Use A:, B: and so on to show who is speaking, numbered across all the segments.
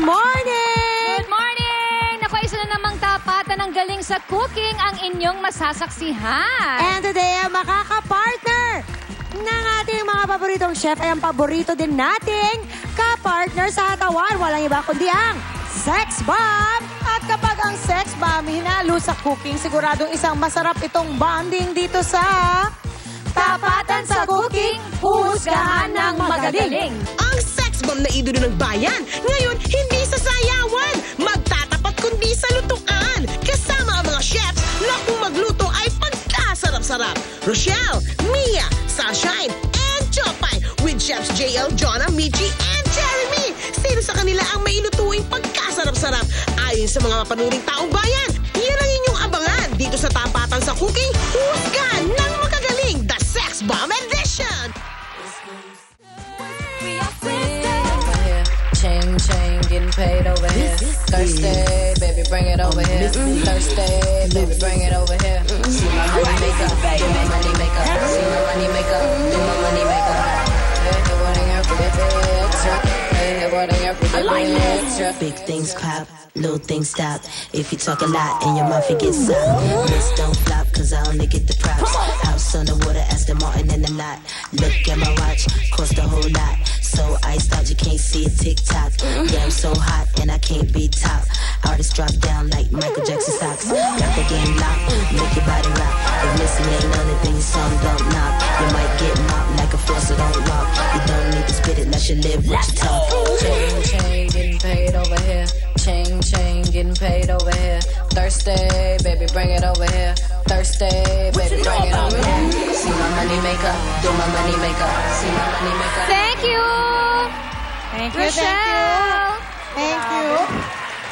A: morning!
B: Good morning! Naku, isa na namang tapatan ng galing sa cooking ang inyong masasaksihan.
A: And today, ang makakapartner ng ating mga paboritong chef ay ang paborito din nating kapartner sa hatawan. Walang iba kundi ang Sex Bomb!
C: At kapag ang sex bomb hinalo sa cooking, siguradong isang masarap itong bonding dito sa
B: Tapatan sa cooking, huhusgahan ng magagaling.
D: Ang sex bomb na idolo ng bayan, ngayon hindi sa sayawan, magtatapat kundi sa lutuan. Kasama ang mga chefs na kung magluto ay pagkasarap-sarap. Rochelle, Mia, Sunshine, and Chopay with chefs JL, Jonah, Michi, and Jeremy. Sino sa kanila ang may ilutuing pagkasarap-sarap? Ayon sa mga mapanuring taong bayan, yan ang inyong abangan dito sa Tapatan sa Cooking, husgahan ng magagaling, The Sex Bomb Edition!
E: Chain, chain, getting paid over here. Thursday, baby, bring it over here. Thursday, baby, bring it over here. See my money maker, do my money maker. See my money maker, do my money maker. Hey, what in your picture? Hey, what in your picture?
F: Big things pop, little things stop. If you talk a lot and your mouth it gets up. This don't flop, cause I only get the props. House on the water, Aston Martin and I'm not. Look at my watch, cost a whole lot. So iced out, you can't see it tick-tock. Yeah, I'm so hot and I can't be top. Artists drop down like Michael Jackson socks. Got the game locked, make your body rock. If missing ain't none of these songs don't knock. You might get mopped like a floss, so don't walk. You don't need to spit it, let you live what you talk.
E: Chain, chain, getting paid over here. Chain, chain, getting paid over here. Thursday, baby, bring it over here. Thursday, baby, bring it over here. See my money maker, do my money maker. See my money maker.
B: Thank you!
C: Thank you,
B: Rochelle!
C: thank you.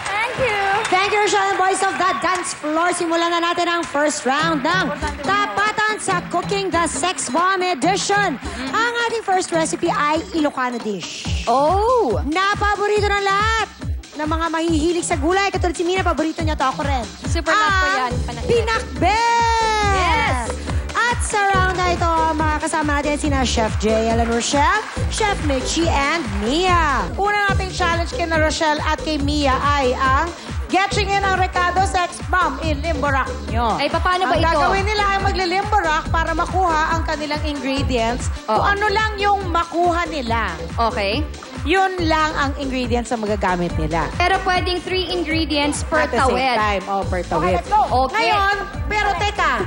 B: Thank you!
A: Thank you, Rochelle and boys of the dance floor. Simulan na natin ang first round ng Tapatan sa Cooking, the Sex Bomb Edition. Ang ating first recipe ay Ilocano dish.
B: Oh!
A: Na paborito ng lahat ng mga mahihilig sa gulay. Katulad si Mina, paborito niya to. Ako rin.
B: Super love ko yan.
A: Ang
B: Panakit.
A: pinakbet!
B: Yes!
A: At sa round na ito, makakasama natin sina Chef JL and Rochelle, Chef Michi and Mia.
C: Una nating challenge kay na Rochelle at kay Mia ay ang Getching in ang Recado Sex Bomb in Limborak nyo.
B: Ay, paano ba
C: Ang
B: ito?
C: gagawin nila ay maglilimborak para makuha ang kanilang ingredients.
B: Oo.
C: Kung ano lang yung makuha nila,
B: Okay.
C: yun lang ang ingredients na magagamit nila.
B: Pero pwedeng 3 ingredients per
C: At the same
B: tawid.
C: time. Oh, per tawid.
B: Okay.
C: Ngayon, pero teka,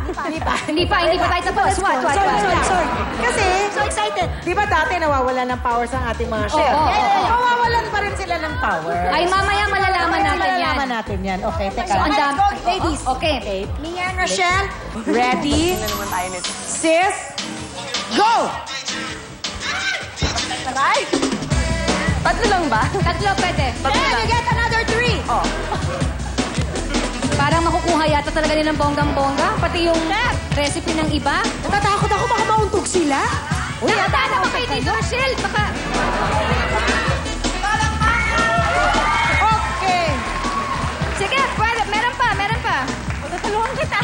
B: Hindi pa tayo tapos. What?
C: Sorry. Kasi,
A: So excited!
C: di ba dati nawawalan ng powers ang ating mga chef?
B: Oo.
C: Mawawalan pa rin sila ng power.
B: Ay, mamaya malalaman natin yan.
C: Malalaman natin yan. Okay, teka.
B: So, ang dami.
A: Ladies.
B: Okay.
A: Mia and Rochelle,
C: Ready? Sis, go!
B: Tatlo lang ba? Tatlo pwede.
A: and you get another 3.
B: Parang makukuha yata talaga nilang bonggang-bongga. Pati yung recipe ng iba.
A: Natatakot ako baka mauntog sila.
B: Nakatana pa kayo dito, Rochelle. Baka...
C: Okay.
B: Sige, pwede. Meron pa. Tutulungan kita.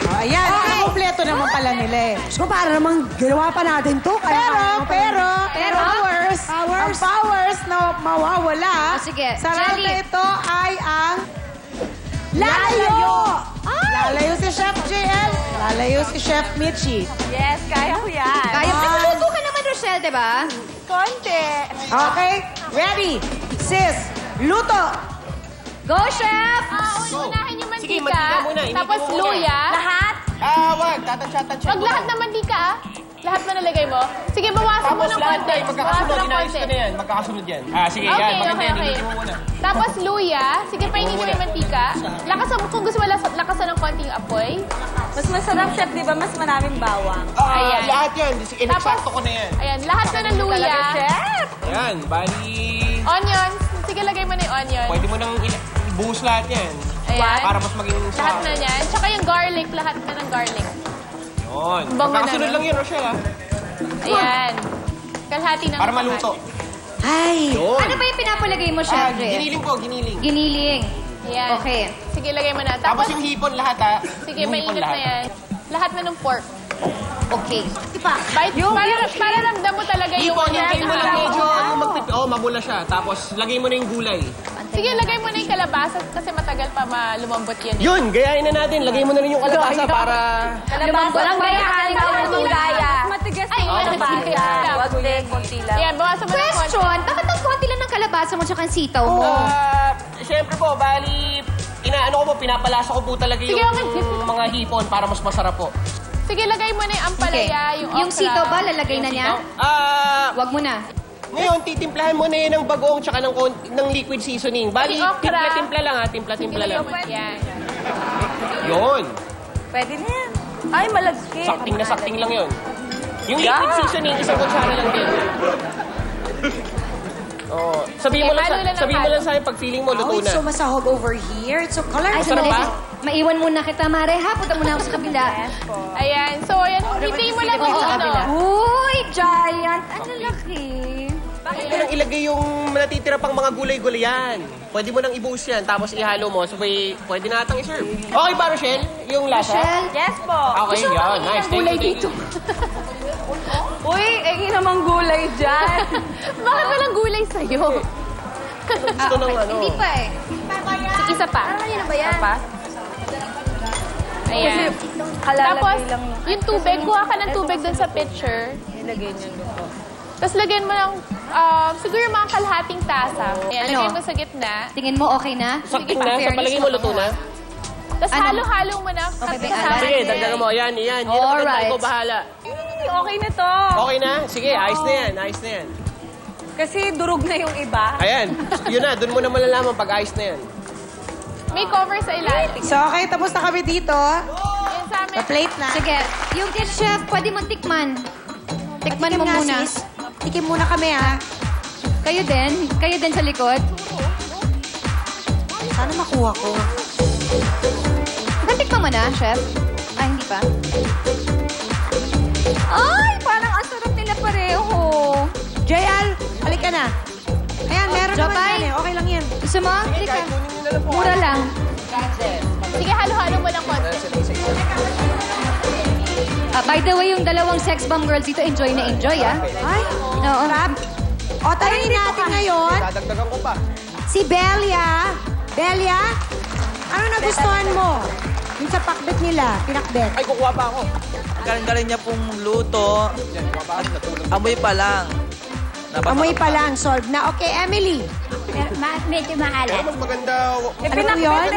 C: Oh, ayan, kompleto naman pala nila eh.
A: So para namang ginawa pa natin to.
C: Pero,
B: Pero?
C: powers, ang powers na mawawala
B: Oh, sige.
C: sa round
B: Jelly.
C: na ito ay ang
A: Lalayo!
C: lalayo si Chef JL, lalayo si Chef Michi.
B: Yes, kaya ko yan. Kaya. Nagluluto ka naman, Rochelle, di ba? Konti.
C: Okay? Ready? Sis, luto!
B: Go, Chef!
G: Unahin yung mantika.
H: Sige, mantika muna.
G: Tapos luya.
B: Lahat?
H: Wag. Tatansya-tansya
G: Wag lahat ng mantika. Lahat mo nalagay mo. Sige, bawasan mo
H: Tapos
G: ng
H: lahat
G: konti.
H: tayo magkakasunod.
G: Bawasan ng
H: Inayos
G: konti.
H: ko na yan. Magkakasunod yan. Sige,
G: Okay,
H: yan. Maganda
G: okay,
H: yan.
G: okay.
H: Inutin mo muna.
G: Tapos luya. Sige, painitin mo yung mantika. Lakasan mo. Kung gusto mo lakasan ng konti yung apoy.
I: Mas masarap, chef, di ba? Mas maraming bawang.
G: Ayan.
H: Lahat yan. Inaksakto ko na yan.
G: Ayan, lahat na ng luya.
H: Yan. Bali...
G: Onions. Sige, lagay mo na yung onion.
H: Pwede mo nang ibuhos lahat yan.
G: Ayan.
H: Para mas maging
G: Lahat
H: sarap.
G: na yan. Tsaka yung garlic. Lahat na ng garlic.
H: Yun.
G: Bango na,
H: Magkakasunod
G: no?
H: lang yun, Rochelle.
G: Ayan. Kalahati ng
H: Para maluto.
A: Ay!
H: Yun.
B: Ano ba yung pinapalagay mo, Chef?
H: Giniling ko, giniling.
B: Giniling.
G: Ayan.
B: Okay.
G: Sige, lagay mo na.
H: Tapos yung hipon lahat, ha?
G: Sige,
H: Yung hipon
G: mainit na yan. Lahat na ng pork.
B: Okay.
G: Para ramdam mo talaga yung...
H: Hipon, hintayin mo lang medyo mabula siya. Tapos, lagay mo na yung gulay.
G: Sige, lagay mo na yung kalabasa kasi matagal pa lumambot yan.
H: Yun, gayahin na natin. Lagay mo na rin yung kalabasa para...
B: Walang gayahan.
I: Matigas
G: Ay,
I: yung kalabasa. Wag din, konti lang.
G: Yan, bawasan mo ng konti.
B: Question, bakit ang konti lang ng kalabasa mo tsaka ang sitaw mo?
H: Siyempre po, bali, pinapalasa ko po talaga
G: Sige,
H: yung
G: okay.
H: mga hipon para mas masarap po.
G: Sige, lagay mo na yung ampalaya, yung okra.
B: Yung sitaw ba, lalagay na niya? Wag mo na.
H: Ngayon, titimplahan mo na yun ng bagoong tsaka ng liquid seasoning. Bali,
G: Yung okra.
H: timpla-timpla lang ha, timpla-timpla lang.
G: Yan.
H: Yun.
I: Pwede na yan. Ay, malagkit.
H: Sakting lang yun. Yung liquid seasoning, isang kutsara lang din. Oh, sabihin mo lang sa akin pag feeling mo luto
A: Oh, it's
H: na.
A: so masahog over here. It's so
B: Ay,
A: colorful.
B: sandali.
H: ba?
B: Maiwan muna kita, Mare, ha? Punta muna ako sa kabila.
G: Ayan. So, ayan. Hintayin mo lang
B: Oo,
G: yung
B: kabila. Uy, giant! Ang laki.
H: Pwede mo nang ilagay yung natitira pang mga gulay-gulayan. Pwede mo nang ibuhos yan, tapos ihalo mo. So, pwede na atang iserve. Okay ba, Rochelle? Yung lasa?
B: Shell?
I: Yes po.
H: Okay, yan. Nice. Thank you.
I: Uy, namang gulay dyan.
G: Bakit walang gulay sa'yo?
H: Gusto ng ano.
B: Hindi pa eh.
G: Isa pa.
B: Ano ba yan?
G: Ayan.
I: Kalalagay
G: Tapos,
I: lang.
G: yung tubig, kuha ka ng tubig dun sa pitcher.
I: Ilagay niyo dito.
G: Tapos lagyan mo ng, siguro mga kalahating tasa. Ayan,
B: Ano?
G: lagyan mo sa gitna.
B: Tingin mo okay na?
H: Sakting na. Sa palagay mo luto na.
G: Tapos
B: Ano?
G: halo-halo mo na.
B: Okay, may
G: Kasama
B: alat.
H: Sige,
G: din.
H: dagdagan mo. Yan. Yan ang maganda.
B: Alright.
H: Ikaw bahala.
I: Okay na to.
H: Okay na? Sige, ayos na yan. Ayos na yan.
I: Kasi durog na yung iba.
H: Ayan. Yun na. Doon mo na malalaman pag ayos na yan.
G: May cover sa ilalim.
C: So, okay, tapos na kami dito.
G: Yan sa amin.
C: Sa plate na.
B: Sige. Yung kid chef, pwede mo tikman. Tikman
A: Tikim
B: mo
A: nga,
B: muna.
A: sis. Tikim muna kami, ha?
B: Kayo din sa likod.
A: Sana makuha ko.
B: Natikman mo na, chef? Ay, hindi pa. Ay, parang ang sarap nila pareho.
A: JL, halika na. Ayan, meron naman
B: Jopay.
A: yan eh. Okay lang yan.
B: Gusto mo? Halika.
H: Kunin nyo na lang po.
B: Mura lang.
G: Sige, halo-halo mo ng konti.
B: By the way, yung dalawang sex bomb girls dito, enjoy na enjoy, ah.
A: Ay,
B: Oo.
A: crap. O, tanongin natin ngayon,
H: Dadagdagan ko pa.
A: si Belia. Belia, ano nagustuhan mo? Yung sa pakbet nila, pinakbet.
H: Ay, kukuha pa ako.
J: Galing-galing niya pong luto. Amoy pa lang.
A: Amoy pa lang, solved na. Okay, Emily.
B: Medyo maalat.
H: Mas maganda.
A: Ano po yun?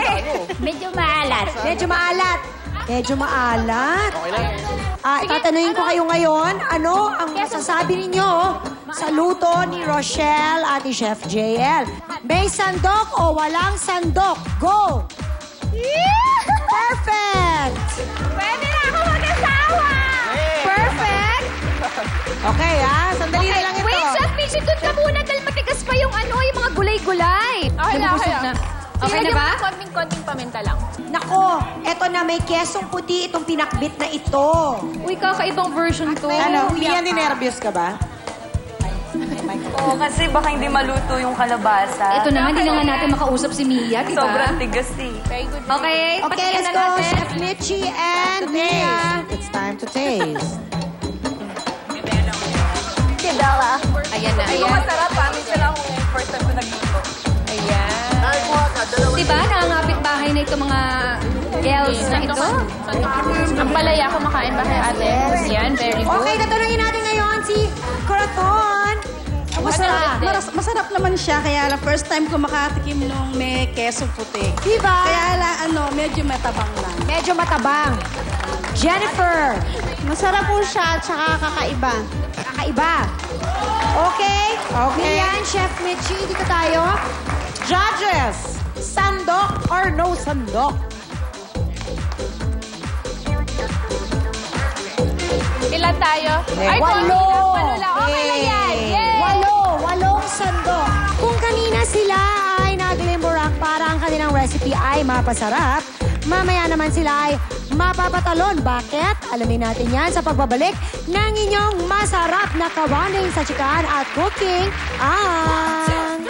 B: Medyo maalat.
A: Medyo maalat. Medyo maalat.
H: Okay na.
A: Tatanungin ko kayo ngayon, ano ang masasabi ninyo sa luto ni Rochelle at ni Chef JL? May sandok o walang sandok? Go! Perfect!
G: Pwede na ako mag-asawa!
B: Perfect!
A: Okay, sandali na lang ito.
B: Wait, Chef Michi, doon ka muna dahil matigas pa yung yung mga gulay-gulay.
G: Okay na, okay
B: Nabubusog
G: na.
B: Okay na ba?
G: Konting-konting paminta lang.
A: Nako, eto na, may kesong puti itong pinakbit na ito.
B: Uy, kakaibang version to.
C: Ano, Mia, nervous ka ba?
I: Oo, kasi baka hindi maluto yung kalabasa.
B: Ito na nga, hindi na nga natin makausap si Mia, di ba?
I: Sobrang tigas eh.
G: Very good.
B: Okay,
A: Okay,
B: patikin
A: let's
B: na
A: go,
B: natin.
A: Chef Michi and Mia.
C: It's time to taste.
B: Ayan na.
I: Ito masarap ha. Minsan lang ako yung first time ko nagluto.
B: Diba, nakangapit bahay na ito mga girls na ito?
G: Ang palaya, kumakain ba kayo ate? Yan, very good.
A: Okay, tatanungin natin ngayon si Corazon. Kamusta?
K: Masarap naman siya, kaya lang first time ko makatikim nung may keso puti.
A: Diba?
K: Kaya lang, medyo matabang lang.
A: Medyo matabang. Jennifer.
K: Masarap po siya, tsaka kakaiba.
A: Kakaiba. Okay.
C: Okay.
A: Yan, Chef Michi, dito tayo.
C: Judges, sandok or no sandok?
G: Ilan tayo? Ay,
A: Walo.
G: Walo lang. Okay na yan. Yay!
A: Walong sandok. Kung kanina sila ay nag-limburang para ang kanilang recipe ay mapasarap, mamaya naman sila ay mapapatalon. Bakit? Alamin natin yan sa pagbabalik ng inyong masarap na kawaning sa chikaan at cooking ang...